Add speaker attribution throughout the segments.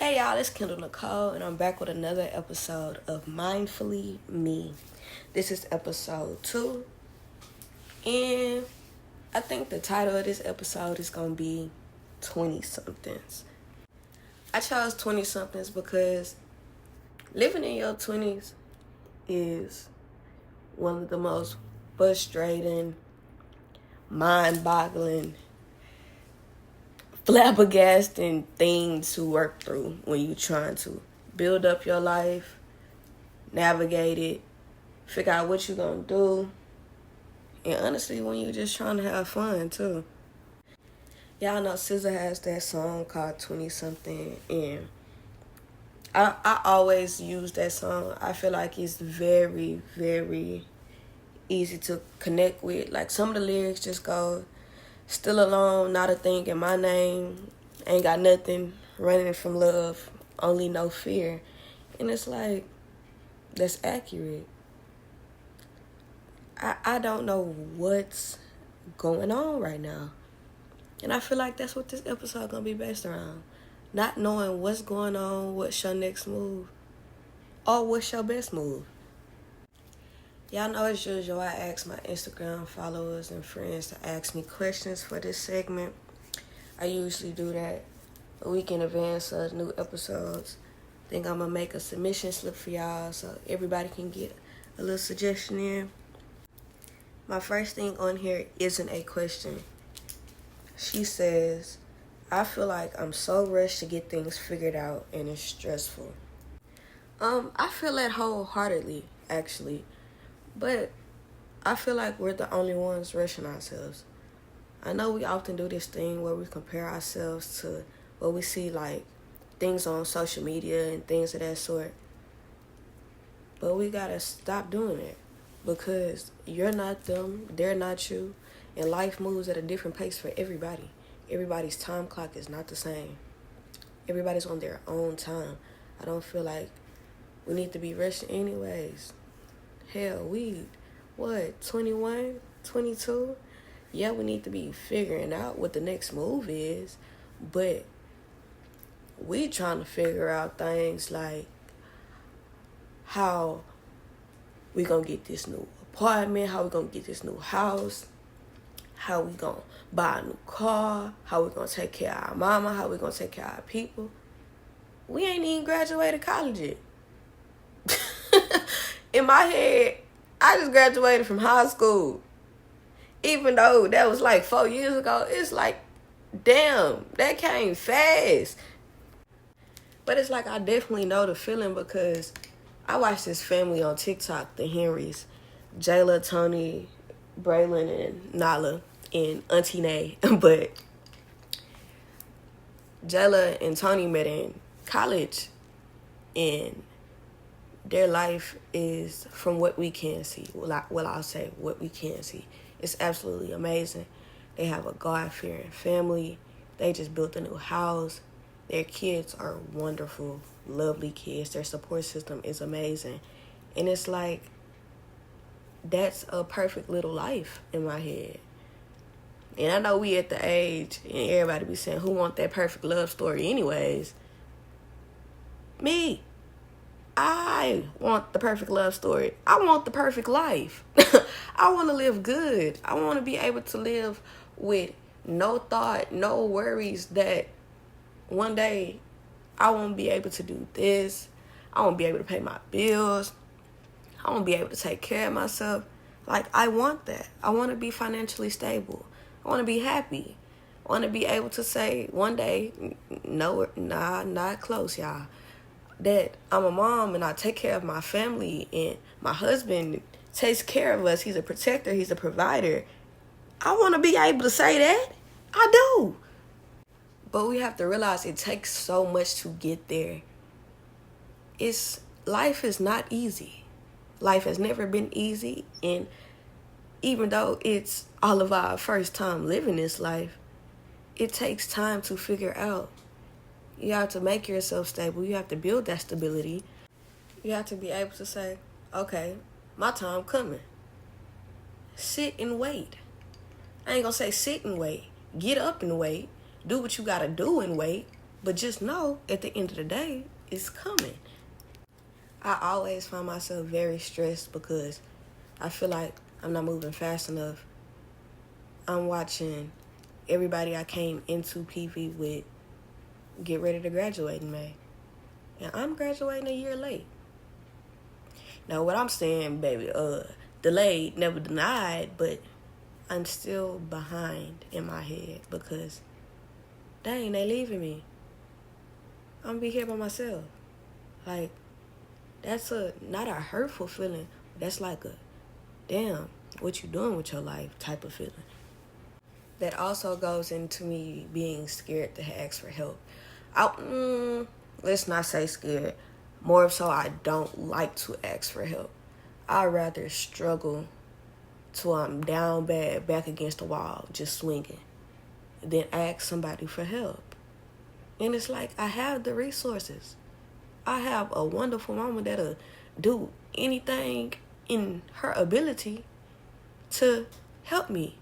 Speaker 1: Hey y'all, it's Kendall Nicole, and I'm back with another episode of Mindfully Me. This is episode 2, and I think the title of this episode is going to be 20-somethings. I chose 20-somethings because living in your 20s is one of the most frustrating, mind-boggling, flabbergasting thing to work through when you're trying to build up your life, navigate it, figure out what you're gonna do, and honestly, when you're just trying to have fun too. Y'all know SZA has that song called 20 something, and I always use that song. I feel like it's very, very easy to connect with. Like, some of the lyrics just go, still alone, not a thing in my name, ain't got nothing, running from love, only no fear. And it's like, that's accurate. I don't know what's going on right now. And I feel like that's what this episode gonna be based around. Not knowing what's going on, what's your next move, or what's your best move. Y'all know as usual, I ask my Instagram followers and friends to ask me questions for this segment. I usually do that a week in advance of new episodes. Think I'm gonna make a submission slip for y'all so everybody can get a little suggestion in. My first thing on here isn't a question. She says, I feel like I'm so rushed to get things figured out and it's stressful. I feel that wholeheartedly, actually. But I feel like we're the only ones rushing ourselves. I know we often do this thing where we compare ourselves to what we see, like things on social media and things of that sort. But we gotta stop doing it because you're not them, they're not you, and life moves at a different pace for everybody. Everybody's time clock is not the same. Everybody's on their own time. I don't feel like we need to be rushing anyways. Hell, 21, 22? Yeah, we need to be figuring out what the next move is, but we trying to figure out things like how we gonna get this new apartment, how we gonna get this new house, how we gonna buy a new car, how we gonna take care of our mama, how we gonna take care of our people. We ain't even graduated college yet. In my head, I just graduated from high school. Even though that was like 4 years ago, it's like, damn, that came fast. But it's like I definitely know the feeling because I watched this family on TikTok, the Henrys, Jayla, Tony, Braylon, and Nala, and Auntie Nay. But Jayla and Tony met in college, and their life is, from what we can see, I'll say what we can see, it's absolutely amazing. They have a God-fearing family. They just built a new house. Their kids are wonderful, lovely kids. Their support system is amazing. And it's like, that's a perfect little life in my head. And I know we at the age, and everybody be saying, who want that perfect love story anyways? Me. I want the perfect love story. I want the perfect life. I want to live good. I want to be able to live with no thought, no worries that one day I won't be able to do this. I won't be able to pay my bills. I won't be able to take care of myself. Like, I want that. I want to be financially stable. I want to be happy. I want to be able to say one day, no, nah, not close, y'all, that I'm a mom and I take care of my family and my husband takes care of us. He's a protector. He's a provider. I want to be able to say that. I do. But we have to realize it takes so much to get there. Life is not easy. Life has never been easy. And even though it's all of our first time living this life, it takes time to figure out. You have to make yourself stable. You have to build that stability. You have to be able to say, okay, my time coming. Sit and wait. I ain't gonna say sit and wait. Get up and wait. Do what you gotta do and wait. But just know, at the end of the day, it's coming. I always find myself very stressed because I feel like I'm not moving fast enough. I'm watching everybody I came into PV with get ready to graduate in May. And I'm graduating a year late. Now, what I'm saying, baby, delayed, never denied, but I'm still behind in my head because, dang, they leaving me. I'm going to be here by myself. Like, that's not a hurtful feeling. That's like a, damn, what you doing with your life type of feeling. That also goes into me being scared to ask for help. Let's not say scared. More so, I don't like to ask for help. I'd rather struggle till I'm down bad, back against the wall, just swinging, than ask somebody for help. And it's like, I have the resources. I have a wonderful mama that'll do anything in her ability to help me.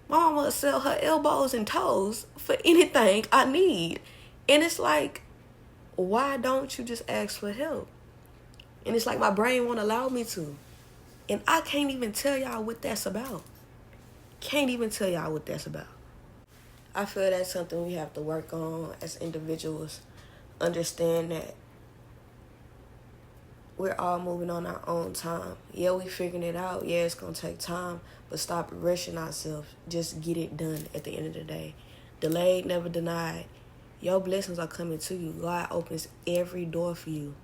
Speaker 1: My mama will sell her elbows and toes for anything I need. And it's like, why don't you just ask for help? And it's like my brain won't allow me to. And I can't even tell y'all what that's about. Can't even tell y'all what that's about. I feel that's something we have to work on as individuals. Understand that we're all moving on our own time. Yeah, we figuring it out. Yeah, it's going to take time. But stop rushing ourselves. Just get it done at the end of the day. Delayed, never denied. Your blessings are coming to you. God opens every door for you.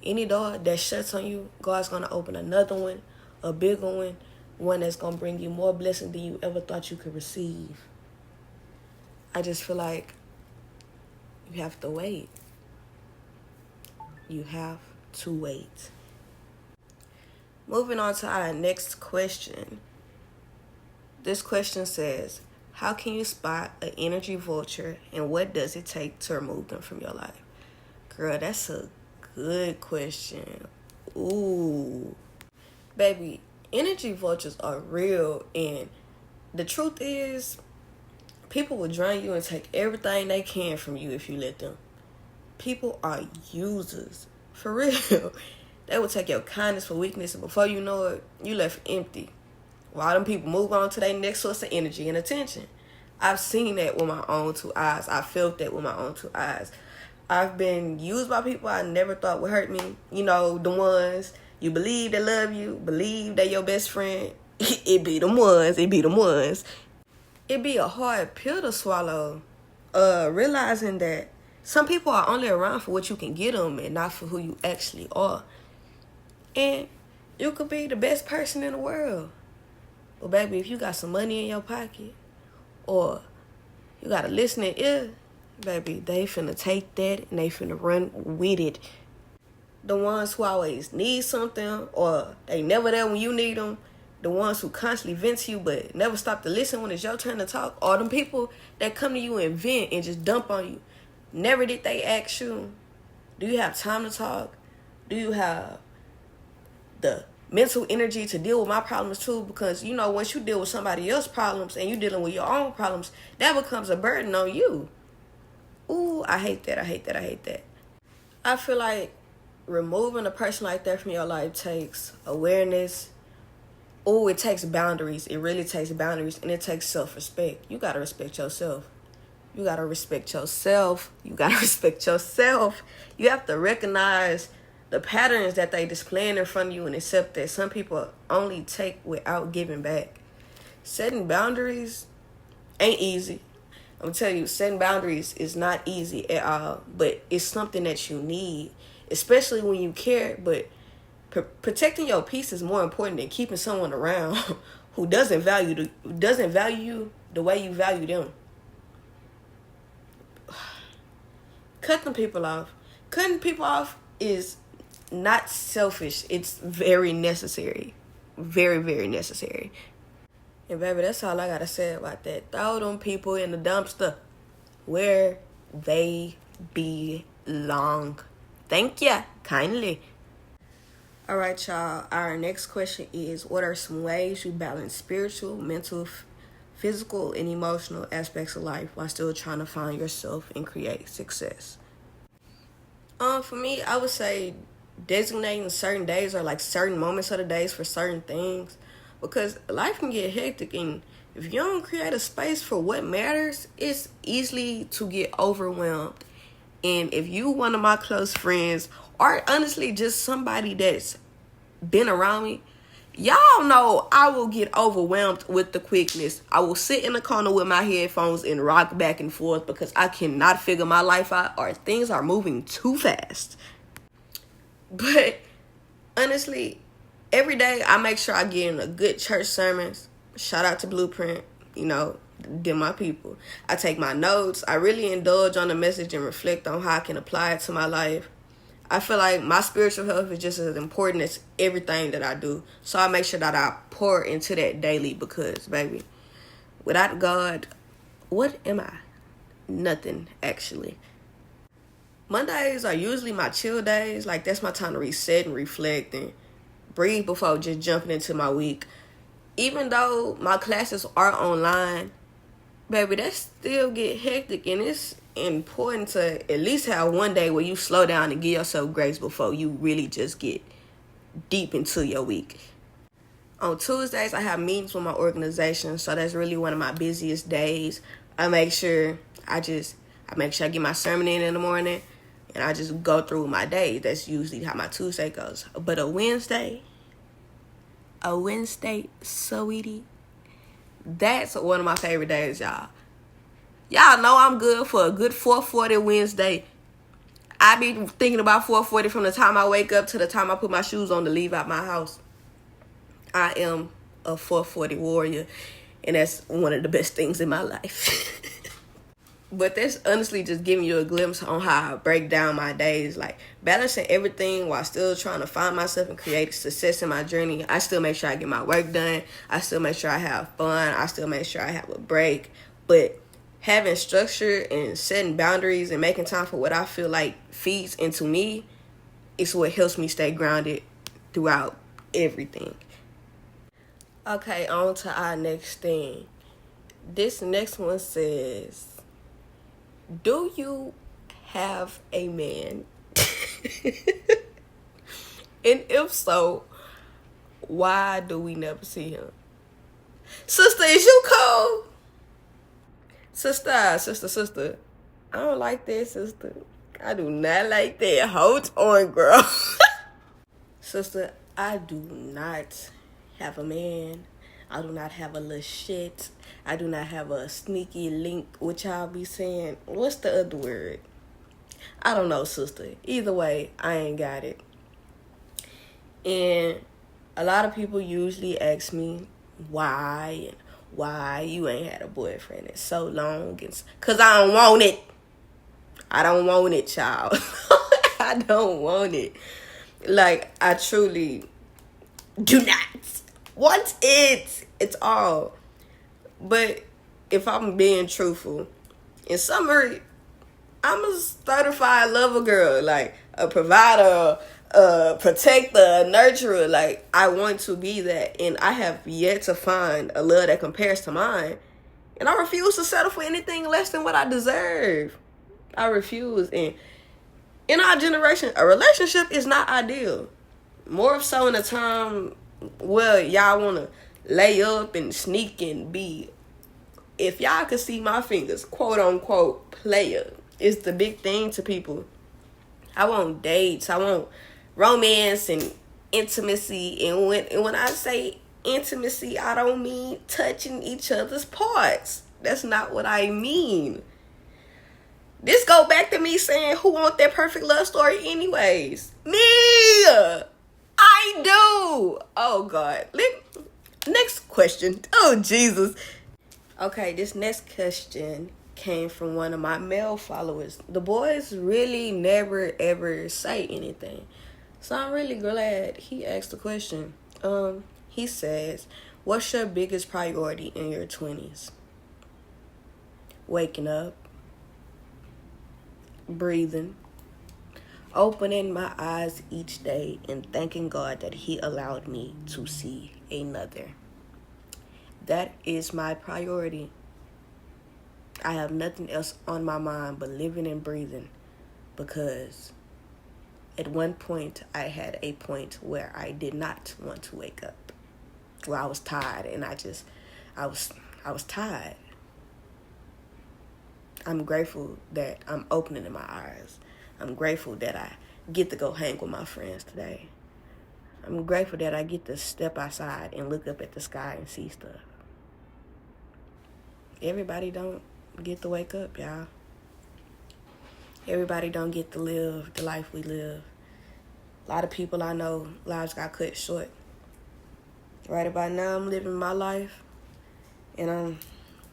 Speaker 1: Any door that shuts on you, God's going to open another one, a bigger one that's going to bring you more blessing than you ever thought you could receive. I just feel like you have to wait. You have to wait. Moving on to our next question. This question says, how can you spot an energy vulture and what does it take to remove them from your life? Girl, that's a good question. Ooh. Baby, energy vultures are real, and the truth is, people will drain you and take everything they can from you if you let them. People are users. For real. They will take your kindness for weakness, and before you know it, you left empty. While them people move on to their next source of energy and attention. I've seen that with my own two eyes. I felt that with my own two eyes. I've been used by people I never thought would hurt me. You know, the ones you believe they love you, believe they your best friend. It be them ones. It be a hard pill to swallow. Realizing that some people are only around for what you can get them and not for who you actually are. And you could be the best person in the world. But baby, if you got some money in your pocket or you got a listening ear, baby, they finna take that and they finna run with it. The ones who always need something or they never there when you need them, the ones who constantly vent to you but never stop to listen when it's your turn to talk, or them people that come to you and vent and just dump on you. Never did they ask you, do you have time to talk? Do you have the mental energy to deal with my problems too? Because, you know, once you deal with somebody else's problems and you dealing with your own problems, that becomes a burden on you. Ooh, I hate that. I feel like removing a person like that from your life takes awareness. Ooh, it takes boundaries. It really takes boundaries, and it takes self-respect. You got to respect yourself. You got to respect yourself. You have to recognize the patterns that they displaying in front of you and accept that some people only take without giving back. Setting boundaries ain't easy. I'm going to tell you, setting boundaries is not easy at all, but it's something that you need, especially when you care. But protecting your peace is more important than keeping someone around who doesn't value you the way you value them. Cut them people off. Cutting people off is not selfish. It's very necessary. Very, very necessary. And baby, that's all I gotta say about that. Throw them people in the dumpster where they belong. Thank ya. Kindly. All right, y'all. Our next question is, what are some ways you balance spiritual, mental, physical and emotional aspects of life while still trying to find yourself and create success? For me, I would say designating certain days or like certain moments of the days for certain things, because life can get hectic, and if you don't create a space for what matters, it's easily to get overwhelmed. And if you one of my close friends, or honestly just somebody that's been around me, y'all know I will get overwhelmed with the quickness. I will sit in the corner with my headphones and rock back and forth because I cannot figure my life out, or things are moving too fast. But honestly, every day I make sure I get in a good church sermons. Shout out to Blueprint, they're my people. I take my notes. I really indulge on the message and reflect on how I can apply it to my life. I feel like my spiritual health is just as important as everything that I do. So I make sure that I pour into that daily because, baby, without God, what am I? Nothing, actually. Mondays are usually my chill days. Like, that's my time to reset and reflect and breathe before just jumping into my week. Even though my classes are online, baby, that still get hectic, and it's important to at least have one day where you slow down and give yourself grace before you really just get deep into your week. On Tuesdays, I have meetings with my organization, so that's really one of my busiest days. I make sure I get my sermon in the morning, and I just go through my day. That's usually how my Tuesday goes. But a Wednesday, sweetie, that's one of my favorite days, y'all. Y'all know I'm good for a good 4:40 Wednesday. I be thinking about 4:40 from the time I wake up to the time I put my shoes on to leave out my house. I am a 4:40 warrior, and that's one of the best things in my life. But that's honestly just giving you a glimpse on how I break down my days, like balancing everything while still trying to find myself and create success in my journey. I still make sure I get my work done. I still make sure I have fun. I still make sure I have a break. But having structure and setting boundaries and making time for what I feel like feeds into me is what helps me stay grounded throughout everything. Okay, on to our next thing. This next one says, do you have a man? And if so, why do we never see him? Sister, is you cold? Sister. I don't like that, sister. I do not like that. Hold on, girl. Sister, I do not have a man. I do not have a little shit. I do not have a sneaky link, which y'all be saying. What's the other word? I don't know, sister. Either way, I ain't got it. And a lot of people usually ask me why you ain't had a boyfriend in so long. It's 'cause I don't want it. I don't want it, child. I don't want it. Like, I truly do not want it. It's all. But if I'm being truthful, in summary, I'm a certified lover girl, like a provider, a protector, a nurturer. Like, I want to be that, and I have yet to find a love that compares to mine. And I refuse to settle for anything less than what I deserve. I refuse. And in our generation, a relationship is not ideal. More so in a time where y'all want to lay up and sneak and be, if y'all could see my fingers, quote unquote, player, is the big thing to people. I want dates. I want romance and intimacy. And when I say intimacy, I don't mean touching each other's parts. That's not what I mean. This go back to me saying, who want that perfect love story anyways? Me! I do! Oh, God. Next question. Oh, Jesus. Okay, this next question came from one of my male followers. The boys really never, ever say anything. So I'm really glad he asked the question. He says, what's your biggest priority in your 20s? Waking up. Breathing. Opening my eyes each day and thanking God that he allowed me to see another. That is my priority. I have nothing else on my mind but living and breathing, because at one point I had a point where I did not want to wake up, where I was tired, and I was tired. I'm grateful that I'm opening my eyes. I'm grateful that I get to go hang with my friends today. I'm grateful that I get to step outside and look up at the sky and see stuff. Everybody don't get to wake up, y'all. Everybody don't get to live the life we live. A lot of people I know, lives got cut short. Right about now, I'm living my life, and I'm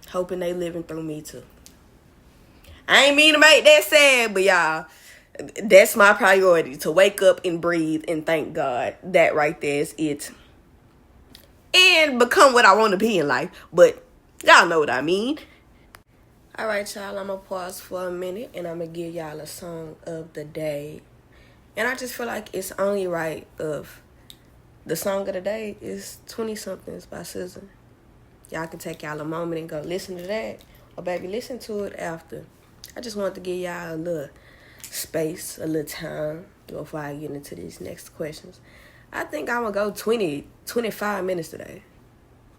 Speaker 1: hoping they living through me too. I ain't mean to make that sad, but y'all, that's my priority, to wake up and breathe and thank God. That right there is it. And become what I want to be in life, but y'all know what I mean. All right, y'all, I'm going to pause for a minute, and I'm going to give y'all a song of the day. And I just feel like it's only right of the song of the day is 20-somethings by SZA. Y'all can take y'all a moment and go listen to that, or baby, listen to it after. I just wanted to give y'all a little space, a little time before I get into these next questions. I think I'm going to go 25 minutes today.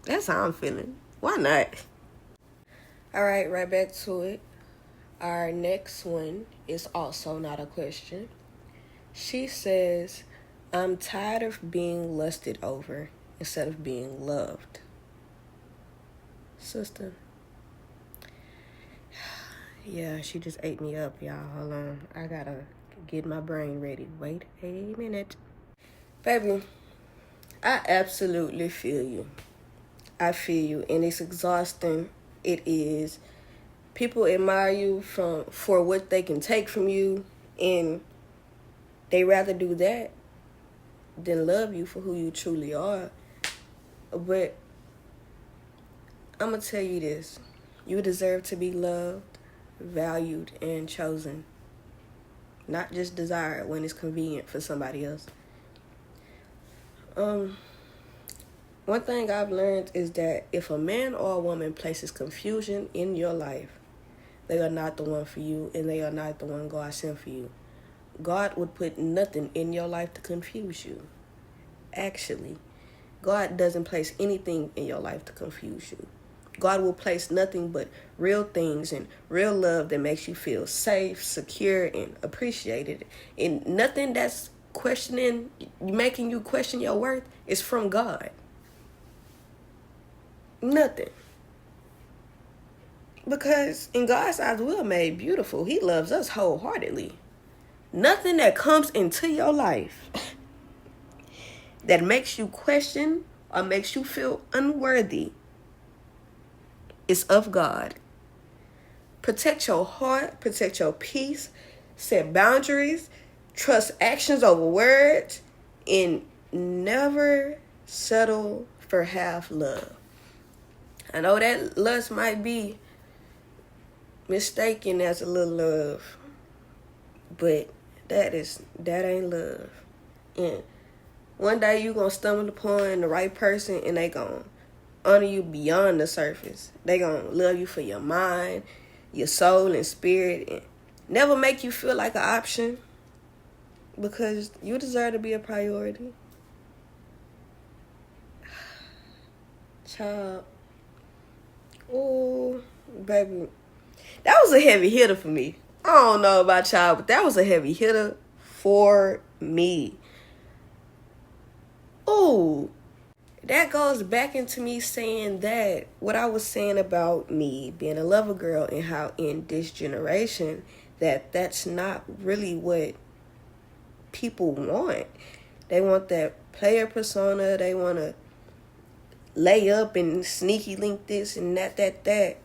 Speaker 1: That's how I'm feeling. Why not? All right, right back to it. Our next one is also not a question. She says, I'm tired of being lusted over instead of being loved. Sister. Yeah, she just ate me up, y'all. Hold on. I gotta get my brain ready. Wait a minute. Baby, I absolutely feel you. I feel you. And it's exhausting. It is. People admire you for what they can take from you, and they rather do that than love you for who you truly are. But I'm going to tell you this. You deserve to be loved, valued, and chosen. Not just desired when it's convenient for somebody else. One thing I've learned is that if a man or a woman places confusion in your life, they are not the one for you, and they are not the one God sent for you. God would put nothing in your life to confuse you. Actually, God doesn't place anything in your life to confuse you. God will place nothing but real things and real love that makes you feel safe, secure, and appreciated. And nothing that's making you question your worth is from God. Nothing. Because in God's eyes, we are made beautiful. He loves us wholeheartedly. Nothing that comes into your life that makes you question or makes you feel unworthy is of God. Protect your heart, protect your peace, set boundaries, trust actions over words, and never settle for half love. I know that lust might be mistaken as a little love, but that ain't love. And one day you gonna stumble upon the right person, and they gonna honor you beyond the surface. They gonna love you for your mind, your soul, and spirit, and never make you feel like an option, because you deserve to be a priority. Child. Oh, baby. That was a heavy hitter for me. I don't know about y'all, but that was a heavy hitter for me. Ooh. That goes back into me saying that what I was saying about me being a lover girl, and how in this generation that's not really what people want. They want that player persona. They want to lay up and sneaky link this and that.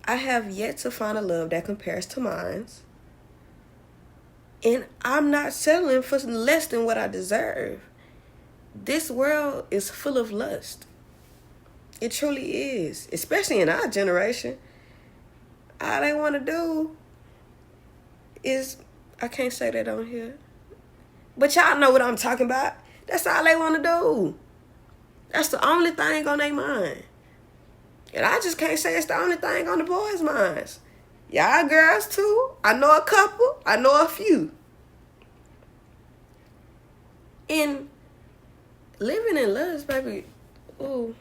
Speaker 1: I have yet to find a love that compares to mine. And I'm not settling for less than what I deserve. This world is full of lust. It truly is. Especially in our generation. All they want to do is, I can't say that on here, but y'all know what I'm talking about. That's all they want to do. That's the only thing on their mind. And I just can't say it's the only thing on the boys' minds. Y'all girls too. I know a couple. I know a few. And living in lust, baby, ooh,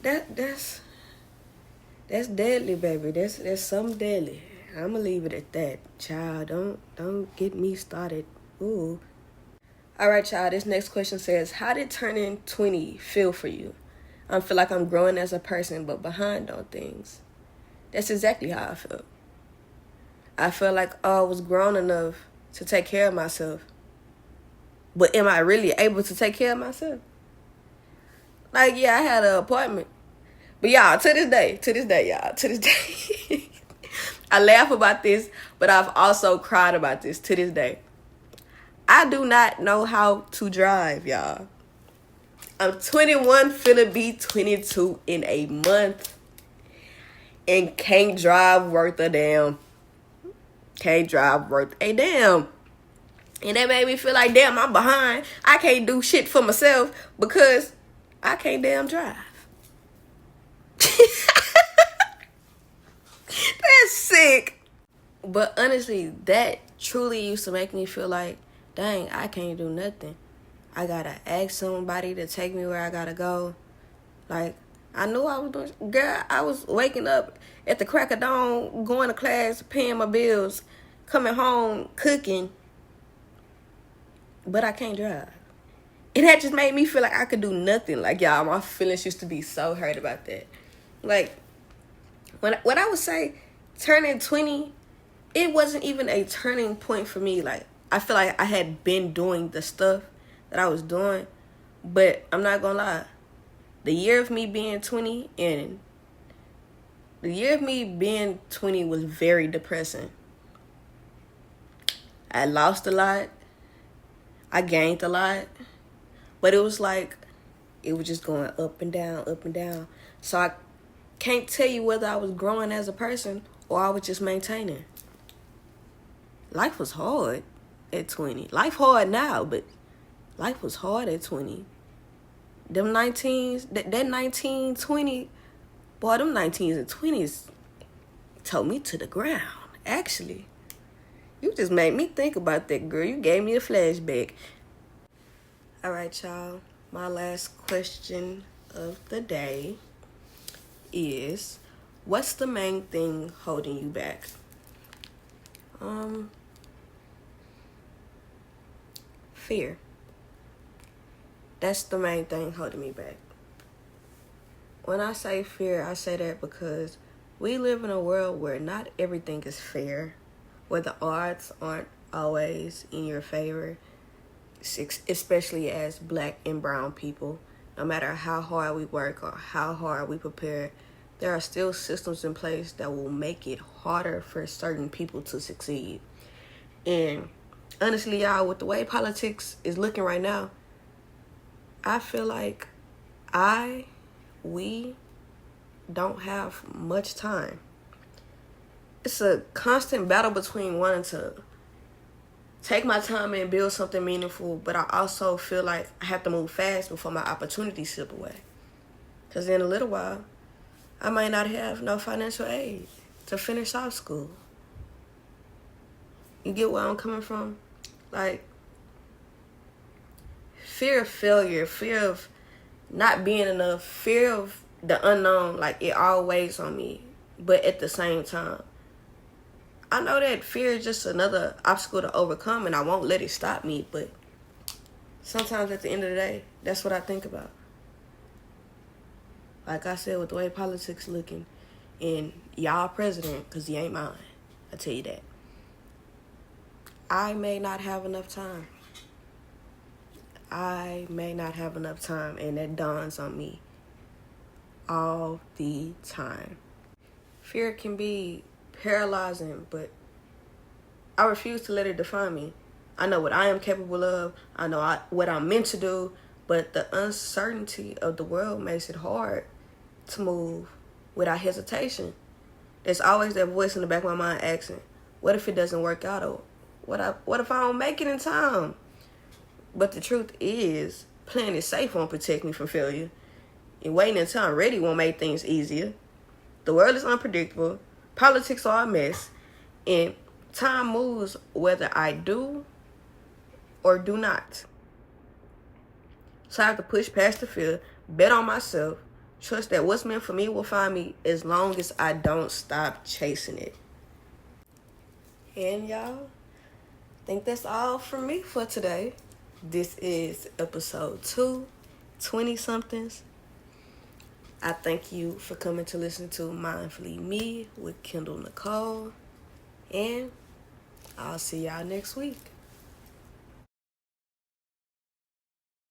Speaker 1: that's deadly, baby. That's something deadly. I'ma leave it at that. Child, don't get me started. Ooh. Alright, child, this next question says, how did turning 20 feel for you? I feel like I'm growing as a person, but behind on things. That's exactly how I felt. I felt like I was grown enough to take care of myself. But am I really able to take care of myself? Like, yeah, I had an apartment. But y'all, to this day, I laugh about this, but I've also cried about this to this day. I do not know how to drive, y'all. I'm 21, finna be 22 in a month, and can't drive worth a damn. Can't drive worth a damn. And that made me feel like, damn, I'm behind. I can't do shit for myself because I can't damn drive. That's sick. But honestly, that truly used to make me feel like, dang, I can't do nothing. I gotta ask somebody to take me where I gotta go. Like, I knew I was doing, girl, I was waking up at the crack of dawn, going to class, paying my bills, coming home, cooking, but I can't drive. And that just made me feel like I could do nothing. Like, y'all, my feelings used to be so hurt about that. Like, when I would say turning 20, it wasn't even a turning point for me. Like, I feel like I had been doing the stuff that I was doing, but I'm not gonna lie. The year of me being 20 was very depressing. I lost a lot. I gained a lot. But it was like, it was just going up and down, up and down. So I can't tell you whether I was growing as a person or I was just maintaining. Life was hard at 20. Life hard now, but life was hard at 20. Them 19s, that 19, 20, boy, them 19s and 20s told me to the ground, actually. You just made me think about that, girl. You gave me a flashback. All right, y'all. My last question of the day is, what's the main thing holding you back? Fear. That's the main thing holding me back. When I say fear, I say that because we live in a world where not everything is fair, where the odds aren't always in your favor, especially as black and brown people. No matter how hard we work or how hard we prepare, there are still systems in place that will make it harder for certain people to succeed. And honestly, y'all, with the way politics is looking right now, I feel like we don't have much time. It's a constant battle between wanting to take my time and build something meaningful, but I also feel like I have to move fast before my opportunities slip away. Because in a little while, I might not have no financial aid to finish off school. You get where I'm coming from? Like, fear of failure, fear of not being enough, fear of the unknown, like, it all weighs on me. But at the same time, I know that fear is just another obstacle to overcome, and I won't let it stop me, but sometimes at the end of the day, that's what I think about. Like I said, with the way politics looking, and y'all president, because he ain't mine, I tell you that. I may not have enough time. And that dawns on me all the time. Fear can be paralyzing, but I refuse to let it define me. I know what I am capable of. I know what I'm meant to do, but the uncertainty of the world makes it hard to move without hesitation. There's always that voice in the back of my mind asking, what if it doesn't work out? Or what if I don't make it in time? But the truth is, playing it safe won't protect me from failure. And waiting until I'm ready won't make things easier. The world is unpredictable. Politics are a mess. And time moves whether I do or do not. So I have to push past the fear, bet on myself, trust that what's meant for me will find me as long as I don't stop chasing it. And y'all, I think that's all from me for today. This is episode 2, 20-somethings. I thank you for coming to listen to Mindfully Me with Kendall Nicole. And I'll see y'all next week.